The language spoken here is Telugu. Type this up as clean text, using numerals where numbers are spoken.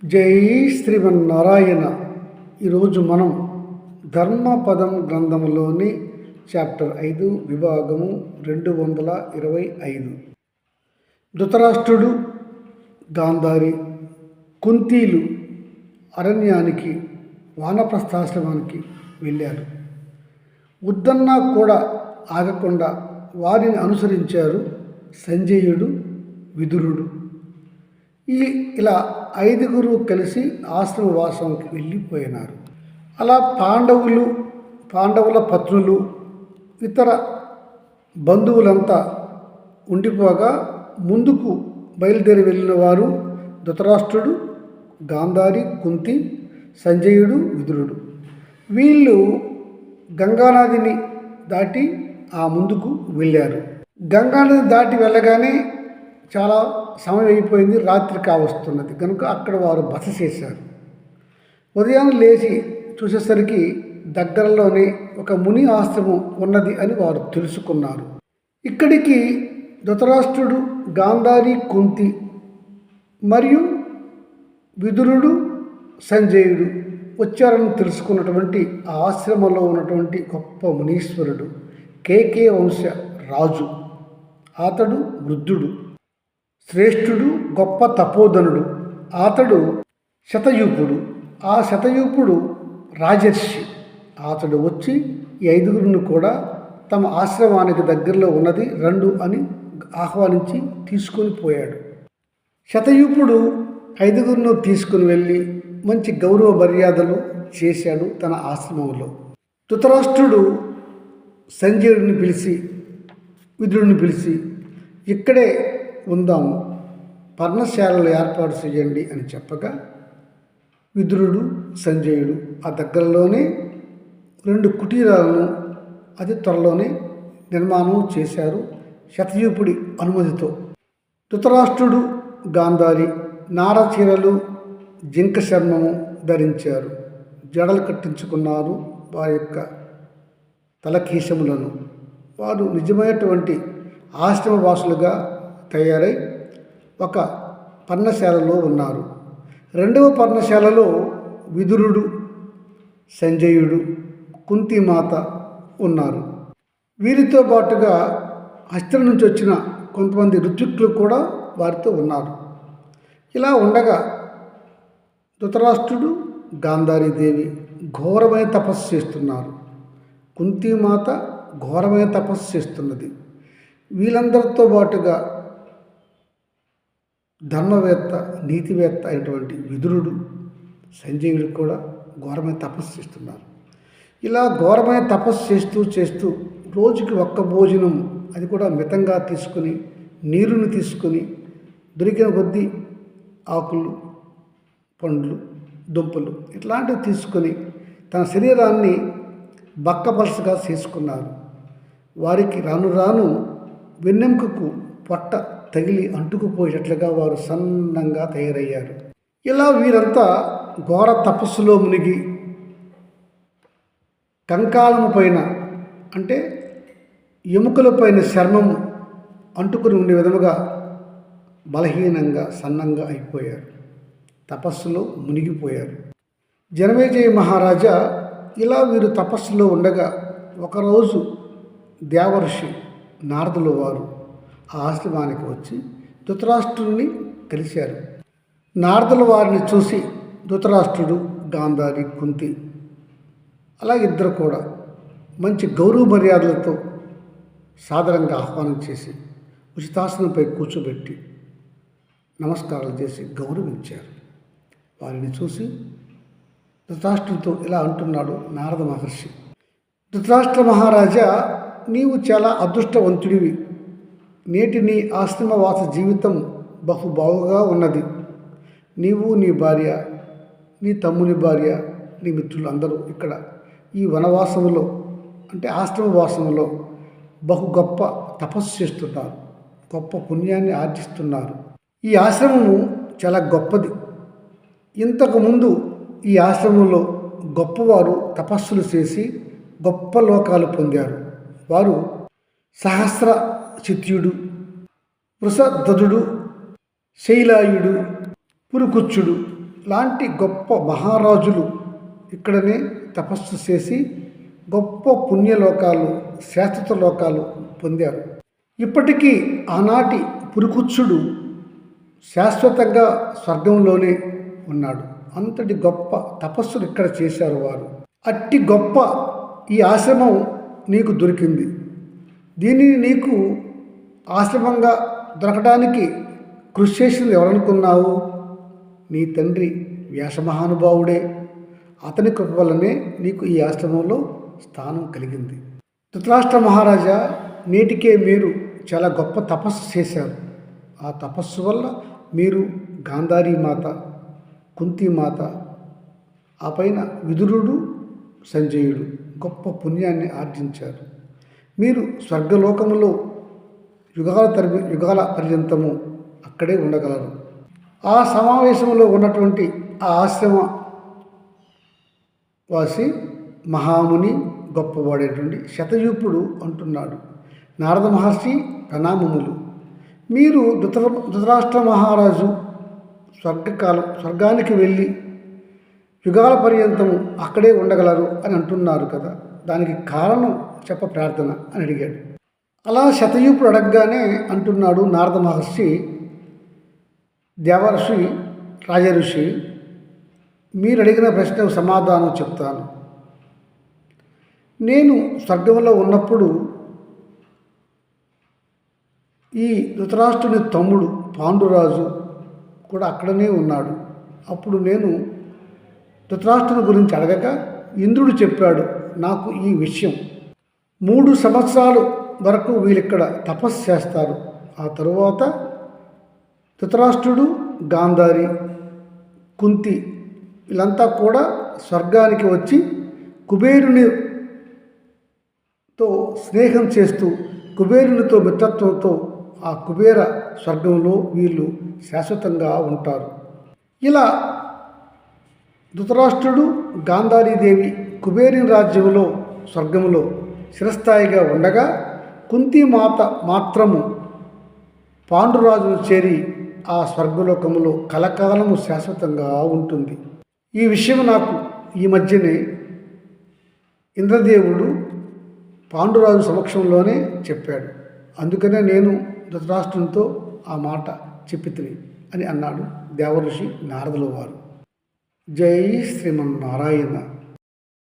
జై శ్రీమన్నారాయణ. ఈరోజు మనం ధర్మపదం గ్రంథంలోని చాప్టర్ 5 విభాగము 225. ధృతరాష్ట్రుడు, గాంధారి, కుంతీలు అరణ్యానికి వానప్రస్థాశ్రమానికి వెళ్ళారు. వద్దన్నా కూడా ఆగకుండా వారిని అనుసరించారు సంజయుడు, విదురుడు. ఇలా 5 కలిసి ఆశ్రమవాసానికి వెళ్ళిపోయినారు. అలా పాండవుల పత్నులు, ఇతర బంధువులంతా ఉండిపోగా ముందుకు బయలుదేరి వెళ్ళిన వారు ధృతరాష్ట్రుడు, గాంధారి, కుంతి, సంజయుడు, విదురుడు. వీళ్ళు గంగానదిని దాటి ముందుకు వెళ్ళారు. గంగానది దాటి వెళ్ళగానే చాలా సమయం అయిపోయింది, రాత్రి కావస్తున్నది కనుక అక్కడ వారు బస చేశారు. ఉదయాన్నే లేచి చూసేసరికి దగ్గరలోనే ఒక ముని ఆశ్రమం ఉన్నది అని వారు తెలుసుకున్నారు. ఇక్కడికి ధృతరాష్ట్రుడు, గాంధారి, కుంతి మరియు విదురుడు, సంజయుడు వచ్చారని తెలుసుకున్నటువంటి ఆ ఆశ్రమంలో ఉన్నటువంటి గొప్ప మునీశ్వరుడు కేకే వంశ రాజు. అతడు వృద్ధుడు, శ్రేష్ఠుడు, గొప్ప తపోధనుడు. అతడు శతయూపుడు. ఆ శతయూపుడు రాజర్షి. అతడు వచ్చి ఈ 5 కూడా తమ ఆశ్రమానికి దగ్గరలో ఉన్నది రండు అని ఆహ్వానించి తీసుకొని పోయాడు. శతయూపుడు 5 తీసుకుని వెళ్ళి మంచి గౌరవ మర్యాదలు చేశాడు తన ఆశ్రమంలో. ధృతరాష్ట్రుడు సంజయుడిని పిలిచి, విదురుడిని పిలిచి, ఇక్కడే ఉందాము, పర్ణశాలలు ఏర్పాటు చేయండి అని చెప్పగా విదురుడు, సంజయుడు ఆ దగ్గరలోనే 2 కుటీరాలను అతి త్వరలోనే నిర్మాణం చేశారు శతయూపుడి అనుమతితో. ధృతరాష్ట్రుడు, గాంధారి నార చీరలు, జింక చర్మము ధరించారు. జడలు కట్టించుకున్నారు వారి యొక్క తలకీశములను. వారు నిజమైనటువంటి ఆశ్రమవాసులుగా తయారై ఒక పర్ణశాలలో ఉన్నారు. 2వ పర్ణశాలలో విదురుడు, సంజయుడు, కుంతిమాత ఉన్నారు. వీరితో పాటుగా హస్తిన నుంచి వచ్చిన కొంతమంది ఋత్విక్కులు కూడా వారితో ఉన్నారు. ఇలా ఉండగా ధృతరాష్ట్రుడు, గాంధారీదేవి ఘోరమైన తపస్సు చేస్తున్నారు. కుంతిమాత ఘోరమైన తపస్సు చేస్తున్నది. వీళ్ళందరితో పాటుగా ధర్మవేత్త, నీతివేత్త అయినటువంటి విదురుడు, సంజయుడు కూడా ఘోరమైన తపస్సు చేస్తున్నారు. ఇలా ఘోరమైన తపస్సు చేస్తూ రోజుకి ఒక్క భోజనం, అది కూడా మితంగా తీసుకుని, నీరుని తీసుకుని, దొరికిన కొద్దీ ఆకులు, పండ్లు, దుంపలు ఇట్లాంటివి తీసుకొని తన శరీరాన్ని బక్కపలసగా చేసుకున్నారు. వారికి రాను రాను వెన్నెముకకు పొట్ట తగిలి అంటుకుపోయేటట్లుగా వారు సన్నంగా తయారయ్యారు. ఇలా వీరంతా ఘోర తపస్సులో మునిగి కంకాలము పైన, అంటే ఎముకల పైన చర్మము అంటుకుని ఉండే విధముగా బలహీనంగా సన్నంగా అయిపోయారు. తపస్సులో మునిగిపోయారు. జనమేజయ మహారాజా ఇలా వీరు తపస్సులో ఉండగా ఒకరోజు దేవర్షి నారదుల వారు ఆ ఆశ్రమానికి వచ్చి ధృతరాష్ట్రుడిని కలిశారు. నారదుల వారిని చూసి ధృతరాష్ట్రుడు, గాంధారి, కుంతి అలా 2 కూడా మంచి గౌరవ మర్యాదలతో సాదరంగా ఆహ్వానం చేసి ఉచితాసనంపై కూర్చోబెట్టి నమస్కారాలు చేసి గౌరవించారు. వారిని చూసి ధృతరాష్ట్రుడితో ఇలా అంటున్నాడు నారద మహర్షి, ధృతరాష్ట్ర మహారాజా, నీవు చాలా అదృష్టవంతుడివి. నేటి నీ ఆశ్రమవాస జీవితం బాగుగా ఉన్నది. నీవు, నీ భార్య, నీ తమ్ముని భార్య, నీ మిత్రులు అందరూ ఇక్కడ ఈ వనవాసంలో, అంటే ఆశ్రమవాసంలో గొప్ప తపస్సు చేస్తున్నారు, గొప్ప పుణ్యాన్ని ఆర్జిస్తున్నారు. ఈ ఆశ్రమము చాలా గొప్పది. ఇంతకుముందు ఈ ఆశ్రమంలో గొప్పవారు తపస్సులు చేసి గొప్ప లోకాలు పొందారు. వారు సహస్ర చిత్యుడు, వృషధ్వజుడు, శైలాయుడు, పురుకుచ్చుడు లాంటి గొప్ప మహారాజులు ఇక్కడనే తపస్సు చేసి గొప్ప పుణ్యలోకాలు, శాశ్వత లోకాలు పొందారు. ఇప్పటికీ ఆనాటి పురుకుచ్చుడు శాశ్వతంగా స్వర్గంలోనే ఉన్నాడు. అంతటి గొప్ప తపస్సులు ఇక్కడ చేశారు వారు. అట్టి గొప్ప ఈ ఆశ్రమం నీకు దొరికింది. దీనిని నీకు ఆశ్రమంగా దొరకడానికి కృషి చేసింది ఎవరనుకున్నావు? నీ తండ్రి వ్యాసమహానుభావుడే. అతని కృప వల్లనే నీకు ఈ ఆశ్రమంలో స్థానం కలిగింది. ధృతరాష్ట్ర మహారాజా, నేటికే మీరు చాలా గొప్ప తపస్సు చేశారు. ఆ తపస్సు వల్ల మీరు గాంధారీ మాత, కుంతీమాత, ఆ పైన విదురుడు, సంజయుడు గొప్ప పుణ్యాన్ని ఆర్జించారు. మీరు స్వర్గలోకములో యుగాల పర్యంతము అక్కడే ఉండగలరు. ఆ సమావేశంలో ఉన్నటువంటి ఆ ఆశ్రమ వాసి మహాముని, గొప్పవాడేటువంటి శతయూపుడు అంటున్నాడు, నారద మహర్షి ప్రణామములు. మీరు ధృతరాష్ట్ర మహారాజు స్వర్గానికి వెళ్ళి యుగాల పర్యంతము అక్కడే ఉండగలరు అని అంటున్నారు కదా, దానికి కారణం చెప్ప ప్రార్థన అని అడిగాడు. అలా శతయూపుడు అడగగానే అంటున్నాడు నారద మహర్షి, దేవర్షి, రాజఋషి, మీరు అడిగిన ప్రశ్నకు సమాధానం చెప్తాను. నేను స్వర్గంలో ఉన్నప్పుడు ఈ ధృతరాష్ట్రుని తమ్ముడు పాండురాజు కూడా అక్కడనే ఉన్నాడు. అప్పుడు నేను ధృతరాష్ట్రుని గురించి అడగక ఇంద్రుడు చెప్పాడు నాకు ఈ విషయం. 3 సంవత్సరాలు వరకు వీళ్ళిక్కడ తపస్సు చేస్తారు. ఆ తరువాత ధృతరాష్ట్రుడు, గాంధారి, కుంతి వీళ్ళంతా కూడా స్వర్గానికి వచ్చి కుబేరునితో స్నేహం చేస్తూ, కుబేరునితో మిత్రత్వంతో ఆ కుబేర స్వర్గంలో వీళ్ళు శాశ్వతంగా ఉంటారు. ఇలా ధృతరాష్ట్రుడు, గాంధారీదేవి కుబేరుని రాజ్యంలో స్వర్గంలో చిరస్థాయిగా ఉండగా, కుంతీమాత మాత్రము పాండురాజును చేరి ఆ స్వర్గలోకములో కలకాలము శాశ్వతంగా ఉంటుంది. ఈ విషయం నాకు ఈ మధ్యనే ఇంద్రదేవుడు పాండురాజు సమక్షంలోనే చెప్పాడు. అందుకనే నేను ధృతరాష్ట్రునితో ఆ మాట చెప్పితిని అని అన్నాడు దేవఋషి నారదుల వారు. జై శ్రీమన్నారాయణ.